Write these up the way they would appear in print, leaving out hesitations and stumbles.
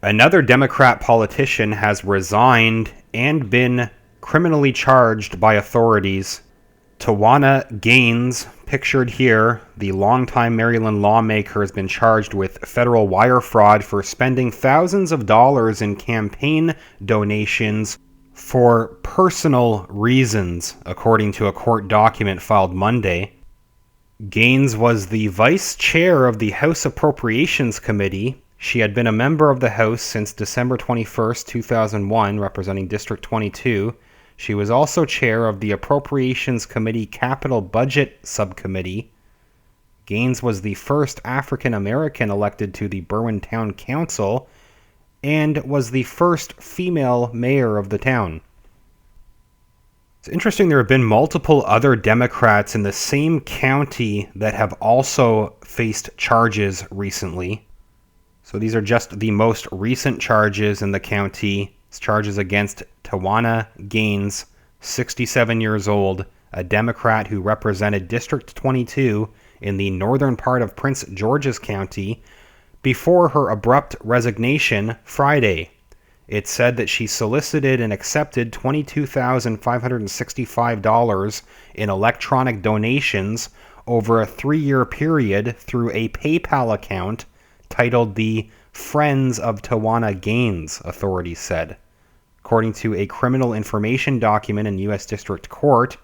Another Democrat politician has resigned and been criminally charged by authorities. Tawana Gaines, pictured here, the longtime Maryland lawmaker, has been charged with federal wire fraud for spending thousands of dollars in campaign donations for personal reasons, according to a court document filed Monday. Gaines was the vice chair of the House Appropriations Committee. She had been a member of the House since December 21st, 2001, representing District 22. She was also chair of the Appropriations Committee Capital Budget Subcommittee. Gaines was the first African American elected to the Berwyn Town Council and was the first female mayor of the town. It's interesting, there have been multiple other Democrats in the same county that have also faced charges recently. So these are just the most recent charges in the county. It's charges against Tawana Gaines, 67 years old, a Democrat who represented District 22 in the northern part of Prince George's County, before her abrupt resignation Friday. It said that she solicited and accepted $22,565 in electronic donations over a 3-year period through a PayPal account titled the Friends of Tawana Gaines, authorities said. According to a criminal information document in U.S. District Court,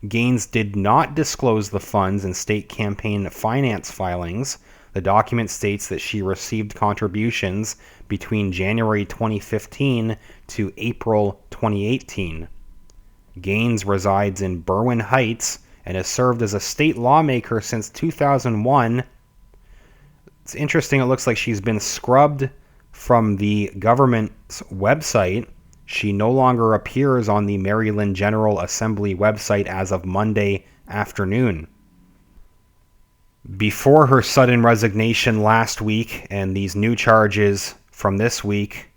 Gaines did not disclose the funds in state campaign finance filings. The document states that she received contributions between January 2015 to April 2018. Gaines resides in Berwyn Heights and has served as a state lawmaker since 2001. It's interesting, it looks like she's been scrubbed from the government's website. She no longer appears on the Maryland General Assembly website as of Monday afternoon. Before her sudden resignation last week and these new charges from this week,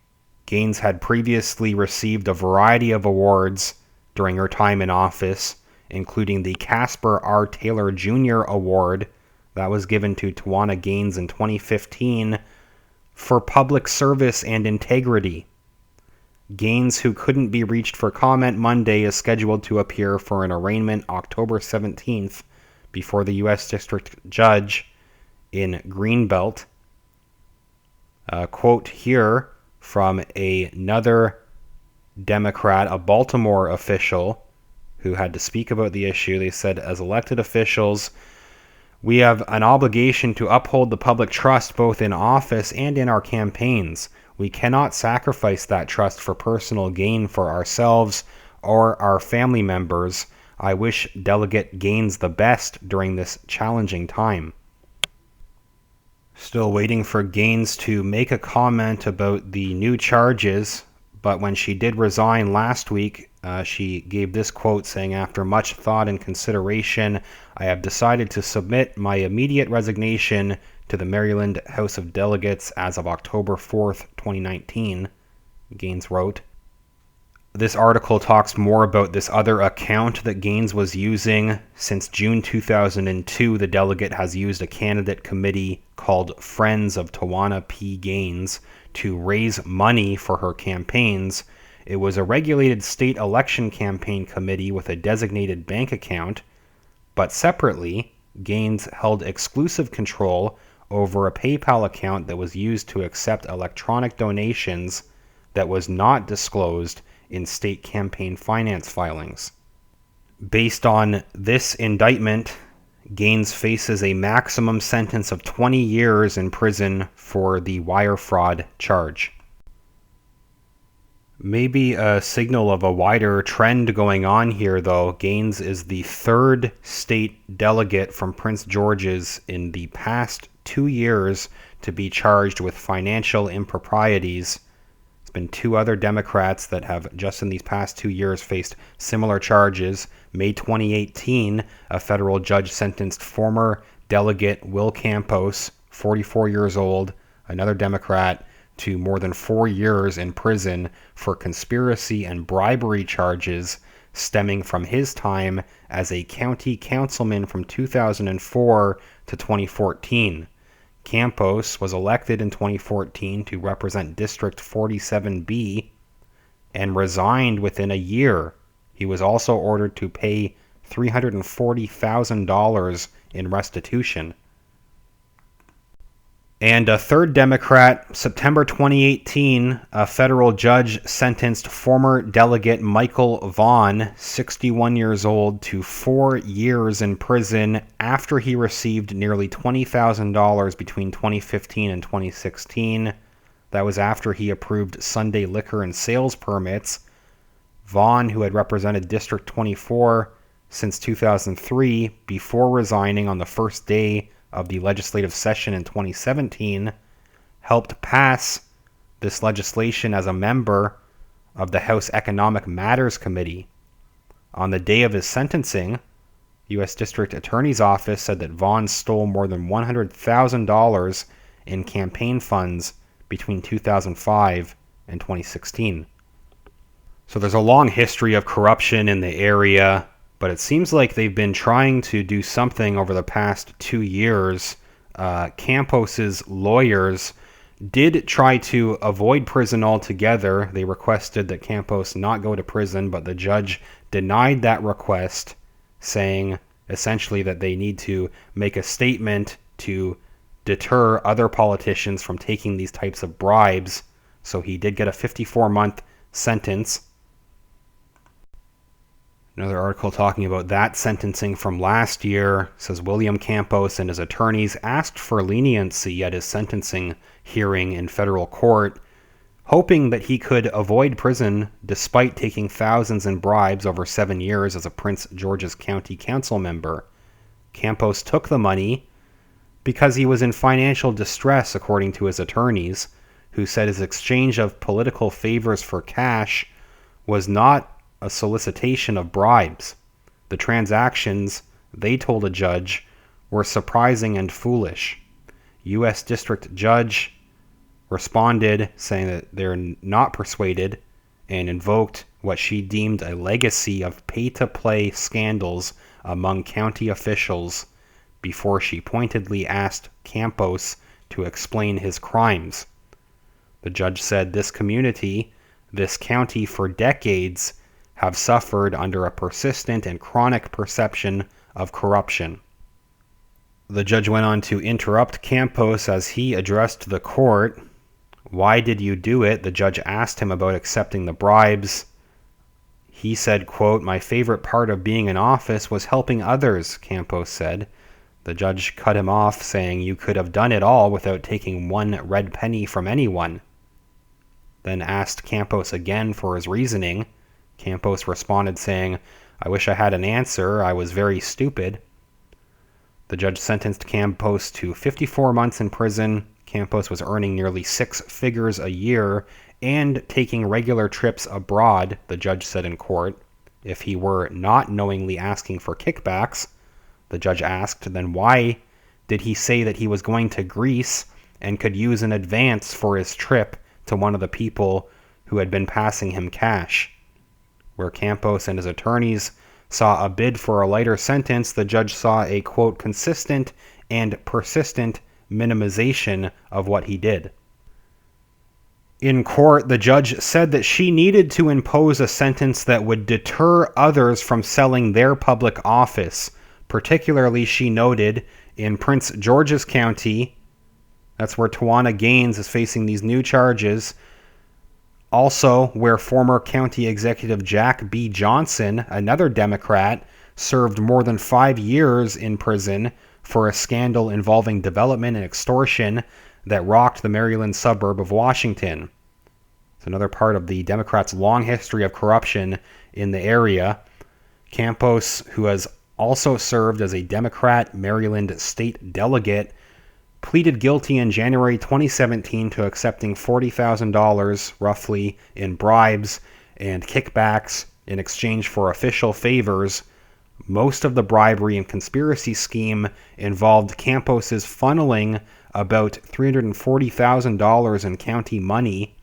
Gaines had previously received a variety of awards during her time in office, including the Casper R. Taylor Jr. Award that was given to Tawana Gaines in 2015 for public service and integrity. Gaines, who couldn't be reached for comment Monday, is scheduled to appear for an arraignment October 17th before the U.S. District Judge in Greenbelt. A quote here from another Democrat, a Baltimore official who had to speak about the issue. They said, as elected officials, we have an obligation to uphold the public trust both in office and in our campaigns. We cannot sacrifice that trust for personal gain for ourselves or our family members. I wish Delegate Gaines the best during this challenging time. Still waiting for Gaines to make a comment about the new charges, but when she did resign last week, she gave this quote saying, after much thought and consideration, I have decided to submit my immediate resignation to the Maryland House of Delegates as of October 4th, 2019, Gaines wrote. This article talks more about this other account that Gaines was using. Since June 2002, the delegate has used a candidate committee called Friends of Tawana P. Gaines to raise money for her campaigns. It was a regulated state election campaign committee with a designated bank account, but separately, Gaines held exclusive control over a PayPal account that was used to accept electronic donations that was not disclosed in state campaign finance filings. Based on this indictment, Gaines faces a maximum sentence of 20 years in prison for the wire fraud charge. Maybe a signal of a wider trend going on here, though. Gaines is the third state delegate from Prince George's in the past 2 years to be charged with financial improprieties. Been 2 other Democrats that have just in these past 2 years faced similar charges. May 2018, a federal judge sentenced former delegate Will Campos, 44 years old, another Democrat, to more than 4 years in prison for conspiracy and bribery charges stemming from his time as a county councilman from 2004 to 2014. Campos was elected in 2014 to represent District 47B and resigned within a year. He was also ordered to pay $340,000 in restitution. And a third Democrat, September 2018, a federal judge sentenced former delegate Michael Vaughn, 61 years old, to 4 years in prison after he received nearly $20,000 between 2015 and 2016. That was after he approved Sunday liquor and sales permits. Vaughn, who had represented District 24 since 2003, before resigning on the first day of the legislative session in 2017, helped pass this legislation as a member of the House Economic Matters Committee. On the day of his sentencing, U.S. District Attorney's Office said that Vaughn stole more than $100,000 in campaign funds between 2005 and 2016. So there's a long history of corruption in the area, but it seems like they've been trying to do something over the past 2 years. Campos's lawyers did try to avoid prison altogether. They requested that Campos not go to prison, but the judge denied that request, saying essentially that they need to make a statement to deter other politicians from taking these types of bribes. So he did get a 54-month sentence. Another article talking about that sentencing from last year says William Campos and his attorneys asked for leniency at his sentencing hearing in federal court, hoping that he could avoid prison despite taking thousands in bribes over 7 years as a Prince George's County Council member. Campos took the money because he was in financial distress, according to his attorneys, who said his exchange of political favors for cash was not a solicitation of bribes. The transactions, they told a judge, were surprising and foolish. U.S. District Judge responded saying that they're not persuaded and invoked what she deemed a legacy of pay-to-play scandals among county officials before she pointedly asked Campos to explain his crimes. The judge said this community, this county for decades, have suffered under a persistent and chronic perception of corruption. The judge went on to interrupt Campos as he addressed the court. Why did you do it? The judge asked him about accepting the bribes. He said, quote, "My favorite part of being in office was helping others," Campos said. The judge cut him off, saying you could have done it all without taking one red penny from anyone. Then asked Campos again for his reasoning. Campos responded saying, "I wish I had an answer. I was very stupid." The judge sentenced Campos to 54 months in prison. Campos was earning nearly 6 figures a year and taking regular trips abroad, the judge said in court. If he were not knowingly asking for kickbacks, the judge asked, then why did he say that he was going to Greece and could use an advance for his trip to one of the people who had been passing him cash? Where Campos and his attorneys saw a bid for a lighter sentence, the judge saw a, quote, consistent and persistent minimization of what he did. In court, the judge said that she needed to impose a sentence that would deter others from selling their public office. Particularly, she noted, in Prince George's County, that's where Tawana Gaines is facing these new charges. Also, where former county executive Jack B. Johnson, another Democrat, served more than 5 years in prison for a scandal involving development and extortion that rocked the Maryland suburb of Washington. It's another part of the Democrats' long history of corruption in the area. Campos, who has also served as a Democrat Maryland state delegate, pleaded guilty in January 2017 to accepting $40,000 roughly in bribes and kickbacks in exchange for official favors. Most of the bribery and conspiracy scheme involved Campos's funneling about $340,000 in county money,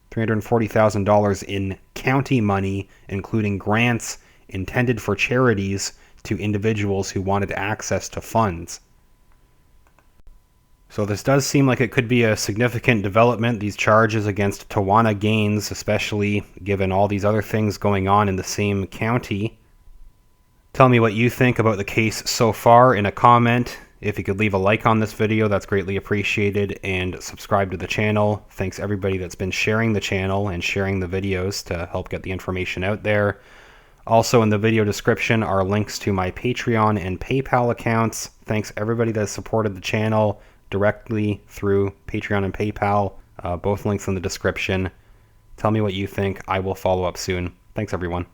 $340,000 in county money, including grants intended for charities to individuals who wanted access to funds. So this does seem like it could be a significant development, these charges against Tawana Gaines, especially given all these other things going on in the same county. Tell me what you think about the case so far in a comment. If you could leave a like on this video, that's greatly appreciated, and subscribe to the channel. Thanks everybody that's been sharing the channel and sharing the videos to help get the information out there. Also in the video description are links to my Patreon and PayPal accounts. Thanks everybody that has supported the channel directly through Patreon and PayPal. Both links in the description. Tell me what you think. I will follow up soon. Thanks everyone.